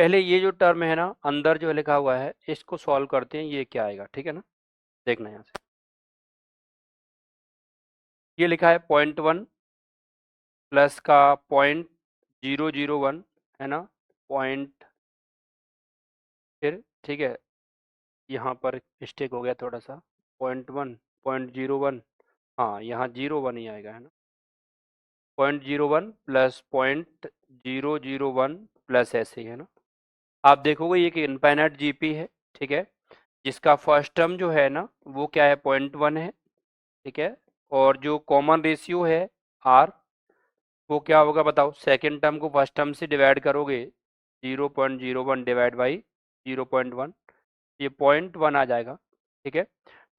पहले ये जो टर्म है ना अंदर जो लिखा हुआ है इसको सॉल्व करते हैं, ये क्या आएगा, ठीक है ना। देखना यहाँ से, ये लिखा है 0.1 प्लस का 0.001 है ना, पॉइंट, फिर ठीक है, यहाँ पर मिस्टेक हो गया थोड़ा सा, 0.1 0.01, हाँ यहाँ 0.1 ही आएगा है ना, 0.01 प्लस 0.001 प्लस ऐसे ही है ना। आप देखोगे ये कि इनफाइनाइट जीपी है, ठीक है, जिसका फर्स्ट टर्म जो है ना वो क्या है, 0.1 है, ठीक है, और जो कॉमन रेशियो है आर वो क्या होगा बताओ, सेकेंड टर्म को फर्स्ट टर्म से डिवाइड करोगे, 0.01 डिवाइड बाई 0.1, ये 0.1 आ जाएगा, ठीक है।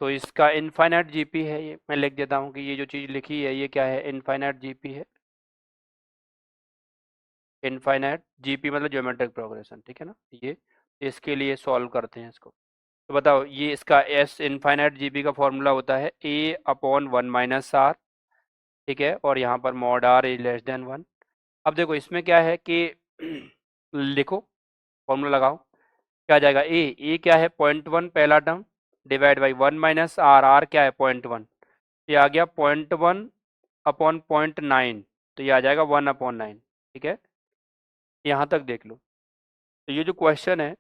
तो इसका इनफाइनाइट जीपी है, ये मैं लिख देता हूँ कि ये जो चीज़ लिखी है ये क्या है, इनफाइनाइट जीपी है, इनफाइनाइट जीपी मतलब ज्योमेट्रिक प्रोग्रेशन, ठीक है ना। ये इसके लिए सॉल्व करते हैं इसको, तो बताओ ये इसका एस इनफाइनाइट जीपी का फॉर्मूला होता है ए अपॉन 1 - आर, ठीक है, और यहाँ पर mod r is less than 1। अब देखो इसमें क्या है कि लिखो, फॉर्मूला लगाओ, क्या आ जाएगा, ए क्या है 0.1 पहला term divide by 1 - r, r क्या है 0.1, ये आ गया 0.1 अपॉन 0.9, तो ये आ जाएगा 1/9, ठीक है, यहाँ तक देख लो। तो ये जो क्वेश्चन है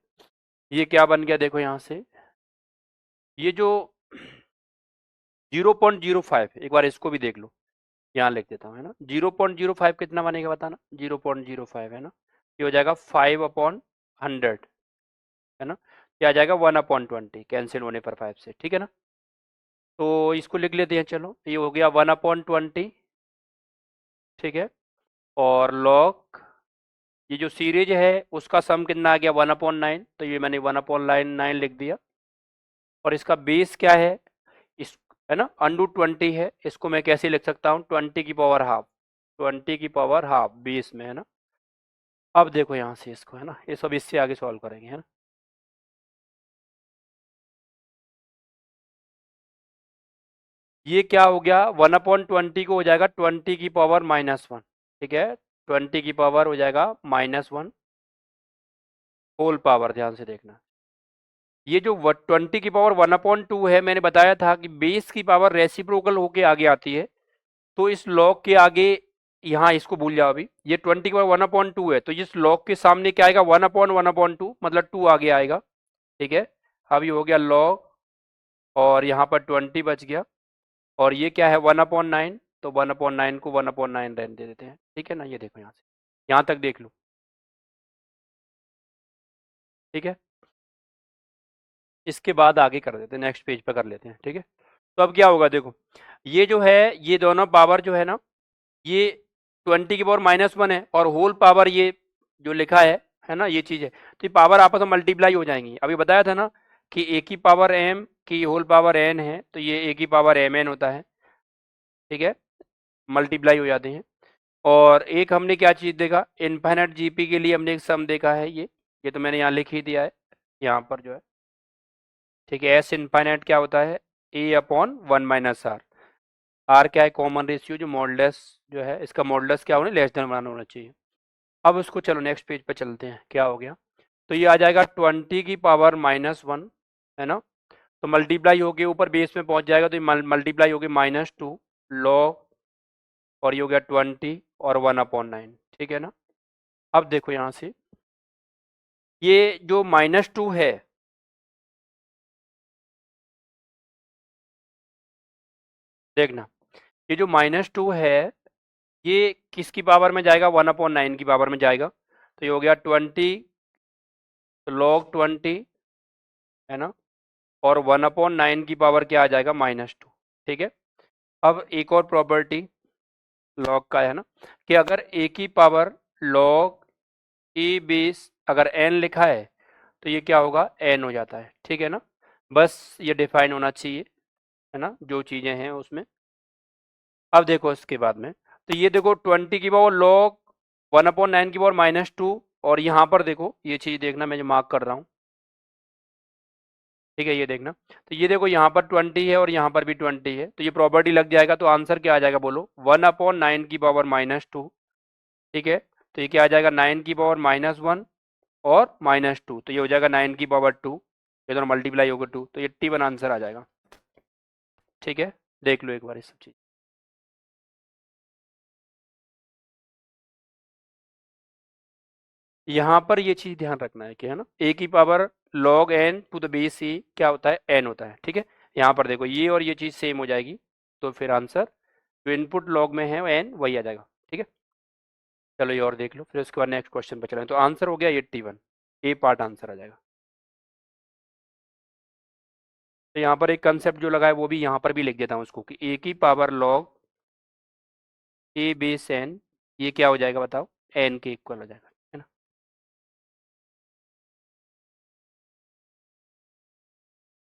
ये क्या बन गया, देखो यहाँ से, ये जो 0.05, एक बार इसको भी देख लो, यहाँ लिख देता हूँ है ना, 0.05 कितना बनेगा बताना, 0.05 है ना, ये हो जाएगा 5/100 है ना, ये आ जाएगा 1/20 कैंसिल होने पर 5 से, ठीक है ना। तो इसको लिख लेते हैं, चलो ये हो गया 1/20, ठीक है, और log ये जो सीरीज है उसका सम कितना आ गया 1/9, तो ये मैंने 1/9 लिख दिया, और इसका बेस क्या है, इस है ना √20 है, इसको मैं कैसे लिख सकता हूँ, 20 की पावर हाफ, 20 की पावर हाफ बेस में है ना। अब देखो यहाँ से इसको है ना, ये सब इससे आगे सॉल्व करेंगे है ना। ये क्या हो गया, 1/20 को हो जाएगा 20 की पावर -1, ठीक है, 20 की पावर हो जाएगा -1 होल पावर, ध्यान से देखना। ये जो 20 की पावर 1/2 है, मैंने बताया था कि बेस की पावर रेसिप्रोकल होके आगे आती है, तो इस लॉग के आगे, यहाँ इसको भूल जाओ अभी, ये 20 की पावर 1/2 है, तो इस लॉग के सामने क्या आएगा, 1/1/2 मतलब 2 आगे आएगा, ठीक है। अब ये हो गया लॉग, और यहाँ पर 20 बच गया, और ये क्या है 1/9, तो 1/9 को 1/9 रहने दे देते हैं, ठीक है ना। ये देखो यहाँ से, यहाँ तक देख लो, ठीक है। इसके बाद आगे कर देते हैं, नेक्स्ट पेज पे कर लेते हैं, ठीक है। तो अब क्या होगा देखो, ये जो है ये दोनों पावर जो है ना, ये 20 की पावर -1 है, और होल पावर ये जो लिखा है ना, ये चीज़ है, तो ये पावर आपस में मल्टीप्लाई हो जाएंगी। अभी बताया था ना कि ए की पावर m की होल पावर n है, तो ये ए की पावर mn होता है, ठीक है, मल्टीप्लाई हो जाते हैं। और एक हमने क्या चीज़ देखा, इनफाइनाइट जीपी के लिए हमने एक सम देखा है, ये तो मैंने यहाँ लिख ही दिया है, यहाँ पर जो है, ठीक है, एस इनफाइनाइट क्या होता है, A/1 - आर, आर क्या है, कॉमन रेशियो जो मॉडुलस जो है, इसका मॉडुलस क्या होना, लेस देन 1 होना चाहिए। अब उसको चलो नेक्स्ट पेज पे चलते हैं, क्या हो गया, तो ये आ जाएगा 20 की पावर -1 है ना, तो मल्टीप्लाई होके ऊपर बेस में पहुंच जाएगा, तो ये मल्टीप्लाई होके -2 लॉग, और ये हो गया 20 और 1/9, ठीक है ना। अब देखो यहाँ से, ये जो -2 है, देखना, ये जो -2 है ये किसकी पावर में जाएगा, 1/9 की पावर में जाएगा, तो ये हो गया 20 लॉग 20 है ना, और 1/9 की पावर क्या आ जाएगा, -2, ठीक है। अब एक और प्रॉपर्टी लॉग का है ना, कि अगर ए की पावर लॉग ए बेस अगर एन लिखा है, तो ये क्या होगा, एन हो जाता है, ठीक है ना। बस ये डिफाइन होना चाहिए है ना, जो चीज़ें हैं उसमें। अब देखो इसके बाद में, तो ये देखो 20 की पावर लॉग 1/9 की पावर -2, और यहाँ पर देखो ये चीज़ देखना, मैं जो मार्क कर रहा हूँ, ठीक है, ये देखना, तो ये देखो यहाँ पर 20 है और यहाँ पर भी 20 है, तो ये प्रॉपर्टी लग जाएगा, तो आंसर क्या आ जाएगा बोलो, 1/9 की पावर -2, ठीक है, तो ये क्या आ जाएगा 9 की पावर -1 और -2, तो ये हो जाएगा 9 की पावर 2, ये दोनों मल्टीप्लाई होगा 2, तो 81 आंसर आ जाएगा। ठीक है, देख लो एक बार ये सब चीज़। यहाँ पर ये चीज़ ध्यान रखना है कि है ना, a की power log n to the base c क्या होता है, n होता है। ठीक है, यहाँ पर देखो ये और ये चीज़ सेम हो जाएगी, तो फिर आंसर जो इनपुट log में है n वही आ जाएगा। ठीक है, चलो ये और देख लो, फिर उसके बाद नेक्स्ट क्वेश्चन पर चलें। तो आंसर हो गया 81, ए पार्ट आंसर आ जाएगा। तो यहाँ पर एक कंसेप्ट जो लगा है वो भी यहाँ पर भी लिख देता हूँ उसको, कि a की power log a base n, ये क्या हो जाएगा बताओ, n के इक्वल हो जाएगा।